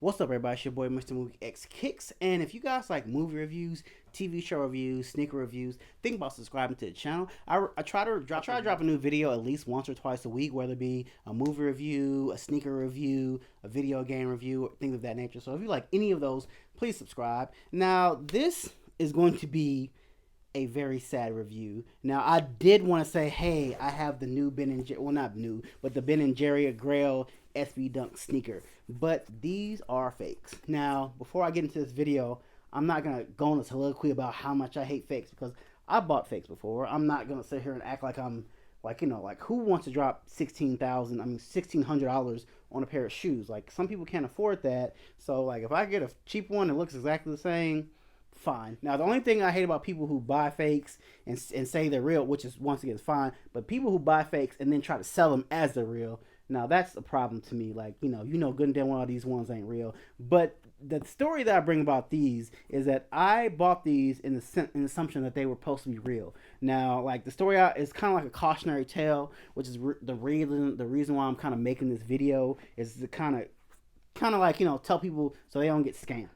What's up, everybody? It's your boy, Mr. Movie X Kicks. And if you guys like movie reviews, TV show reviews, sneaker reviews, think about subscribing to the channel. I try to drop a new video at least once or twice a week, whether it be a movie review, a sneaker review, a video game review, things of that nature. So if you like any of those, please subscribe. Now, this is going to be a very sad review. Now, I did want to say, hey, I have the new Ben and Jerry, well, not new, but the Ben and Jerry Grail SB Dunk sneaker. But these are fakes. Now, before I get into this video, I'm not going to go on a soliloquy about how much I hate fakes because I bought fakes before. I'm not going to sit here and act like I'm like who wants to drop $1,600 on a pair of shoes? Like, some people can't afford that. So, like, if I get a cheap one that looks exactly the same, fine. Now, the only thing I hate about people who buy fakes and say they're real, which is once again fine, but people who buy fakes and then try to sell them as they're real, now that's a problem to me. Like, you know good and damn well these ones ain't real. But the story that I bring about these is that I bought these in the assumption that they were supposed to be real. Now, like, the story out is kind of like a cautionary tale, which is the reason why I'm kind of making this video is to kind of like, tell people so they don't get scammed.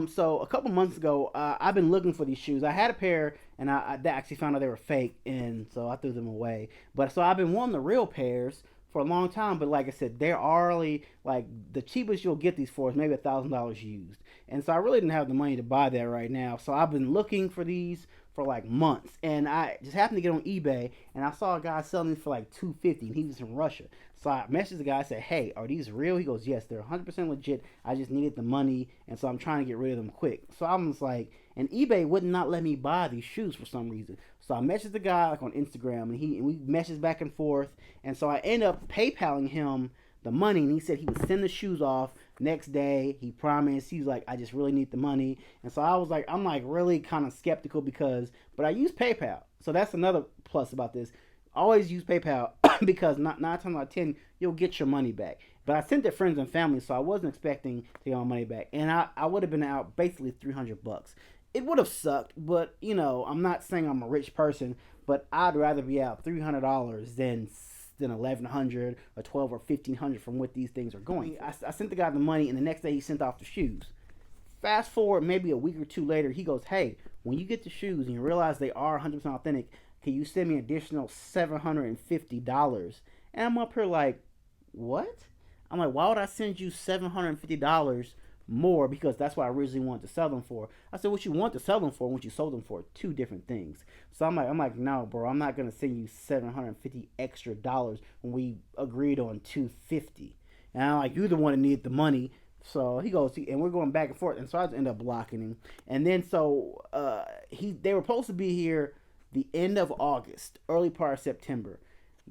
So a couple months ago, I've been looking for these shoes. I had a pair, and I actually found out they were fake, and so I threw them away. But so I've been wanting the real pairs for a long time. But like I said, they're already like the cheapest you'll get these for is maybe $1,000 used, and so I really didn't have the money to buy that right now. So I've been looking for these for like months, and I just happened to get on eBay, and I saw a guy selling these for like $250, and he was from Russia. So I messaged the guy. I said, "Hey, are these real?" He goes, "Yes, they're 100% legit. I just needed the money, and so I'm trying to get rid of them quick." So I was like, and eBay would not let me buy these shoes for some reason. So I messaged the guy like on Instagram, and we messaged back and forth, and so I ended up PayPaling him the money, and he said he would send the shoes off next day. He promised. He was like, "I just really need the money," and so I was like, I'm like really kind of skeptical but I use PayPal, so that's another plus about this. Always use PayPal because nine times out of 10 you'll get your money back. But I sent it friends and family, so I wasn't expecting to get my money back, and I would have been out basically $300. It would have sucked, but I'm not saying I'm a rich person, but I'd rather be out $300 than 1,100 or 12 or 1,500 from what these things are going. I sent the guy the money, and the next day he sent off the shoes. Fast forward maybe a week or two later, he goes, "Hey, when you get the shoes and you realize they are 100% authentic, can you send me an additional $750? And I'm up here like, what? I'm like, why would I send you $750 more? Because that's what I originally wanted to sell them for. I said, what you want to sell them for and what you sold them for, two different things. So I'm like, no, bro, I'm not gonna send you $750 extra dollars when we agreed on $250. And I'm like, you're the one that needed the money. So he goes, and we're going back and forth, and so I just end up blocking him. And then so they were supposed to be here the end of August, early part of September.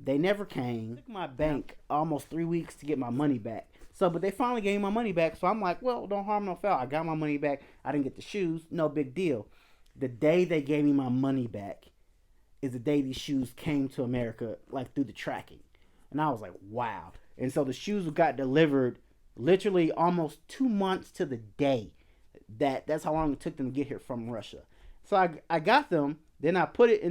They never came. It took my bank almost 3 weeks to get my money back. So, but they finally gave me my money back. So I'm like, well, don't harm, no foul. I got my money back. I didn't get the shoes. No big deal. The day they gave me my money back is the day these shoes came to America, like through the tracking. And I was like, wow. And so the shoes got delivered literally almost 2 months to the day. That's how long it took them to get here from Russia. So I got them. Then I put it I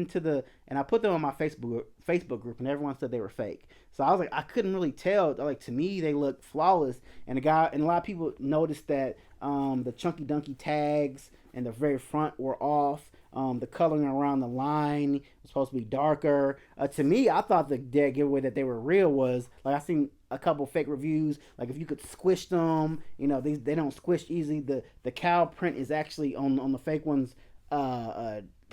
put them on my Facebook group, and everyone said they were fake. So I was like, I couldn't really tell. Like, to me, they look flawless. And a lot of people noticed that the chunky Dunky tags and the very front were off. The coloring around the line was supposed to be darker. To me, I thought the dead giveaway that they were real was, like, I seen a couple fake reviews, like if you could squish them, they don't squish easily. The cow print is actually on the fake ones,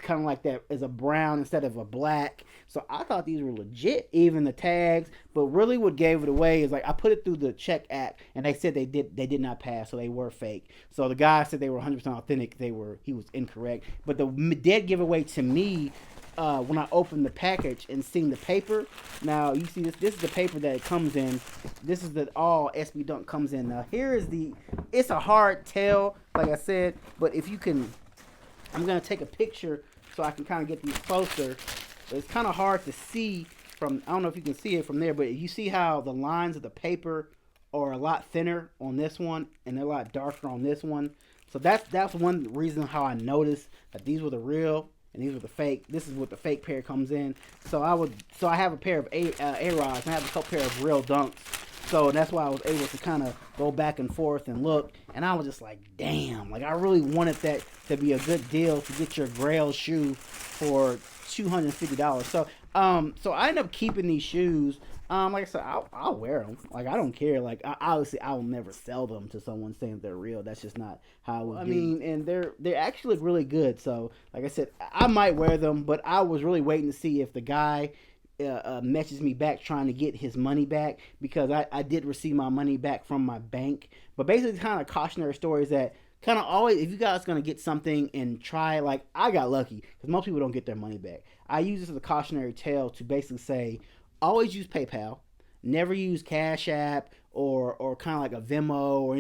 kind of like that is a brown instead of a black. So I thought these were legit, even the tags. But really what gave it away is, like, I put it through the check app, and they said they did not pass, so they were fake. So the guy said they were 100% authentic. He was incorrect. But the dead giveaway to me, when I opened the package and seen the paper. Now you see this is the paper that it comes in. This is the all SB Dunk comes in. Now here is it's a hard tell, like I said, but if you can, I'm gonna take a picture so I can kind of get these closer. But it's kind of hard to see from, I don't know if you can see it from there, but you see how the lines of the paper are a lot thinner on this one and they're a lot darker on this one. So that's one reason how I noticed that these were the real and these were the fake. This is what the fake pair comes in. So I have a pair of A-Rods, and I have a couple pair of real Dunks. So that's why I was able to kind of go back and forth and look, and I was just like, damn, like I really wanted that to be a good deal to get your Grail shoe for $250. So I ended up keeping these shoes. Like I said, I'll wear them. Like I don't care. Like obviously, I will never sell them to someone saying they're real. That's just not how. I mean, and they actually look really good. So like I said, I might wear them, but I was really waiting to see if the guy messaged me back trying to get his money back, because I did receive my money back from my bank. But basically, kind of cautionary stories that kind of always, if you guys gonna get something and try, like I got lucky because most people don't get their money back. I use this as a cautionary tale to basically say, always use PayPal, never use Cash App or kind of like a Venmo or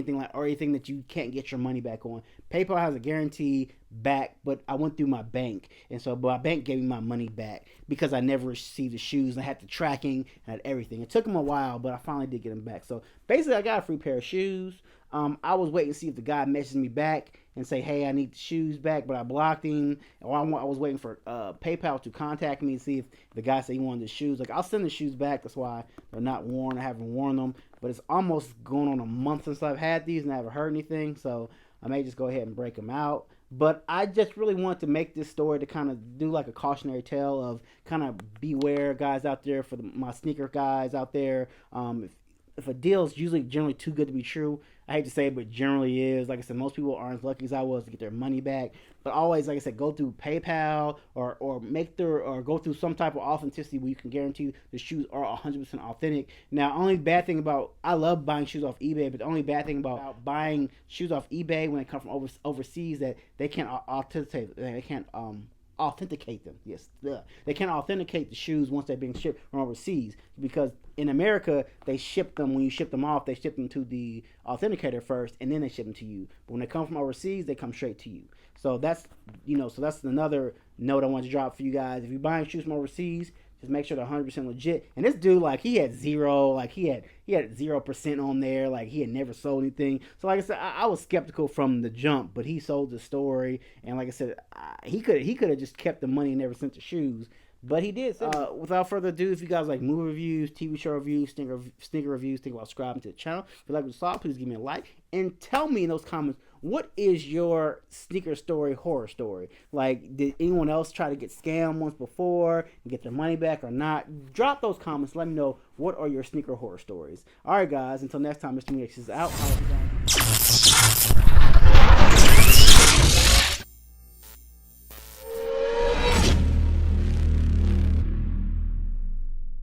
anything that you can't get your money back on. PayPal has a guarantee back, but I went through my bank, and so my bank gave me my money back because I never received the shoes. I had the tracking and had everything. It took them a while, but I finally did get them back. So basically, I got a free pair of shoes. I was waiting to see if the guy messaged me back and say, hey, I need the shoes back, but I blocked him. Or I was waiting for PayPal to contact me and see if the guy said he wanted the shoes. Like, I'll send the shoes back. That's why they're not worn. I haven't worn them. But it's almost going on a month since I've had these, and I haven't heard anything. So I may just go ahead and break them out. But I just really want to make this story to kind of do like a cautionary tale of kind of beware, guys out there, for my sneaker guys out there. If a deal is generally too good to be true, I hate to say it, but generally is. Like I said, most people aren't as lucky as I was to get their money back. But always, like I said, go through PayPal or go through some type of authenticity where you can guarantee the shoes are 100% authentic. Now, only bad thing about, I love buying shoes off eBay, but the only bad thing about buying shoes off eBay when they come from overseas, that they can't authenticate. They can't authenticate them. Yes, they can't authenticate the shoes once they're being shipped from overseas, because in America they ship them, when you ship them off, they ship them to the authenticator first and then they ship them to you. But when they come from overseas, they come straight to you. So that's another note I want to drop for you guys. If you're buying shoes from overseas, just make sure they're 100% legit. And this dude, like, he had 0% on there. Like, he had never sold anything. So, like I said, I was skeptical from the jump, but he sold the story. And like I said, he could have just kept the money and never sent the shoes. But he did. Without further ado, if you guys like movie reviews, TV show reviews, sneaker reviews, think about subscribing to the channel. If you like what you saw, please give me a like. And tell me in those comments, what is your sneaker story, horror story? Like, did anyone else try to get scammed once before and get their money back or not? Drop those comments. Let me know, what are your sneaker horror stories. All right, guys. Until next time, Mr. Mix is out.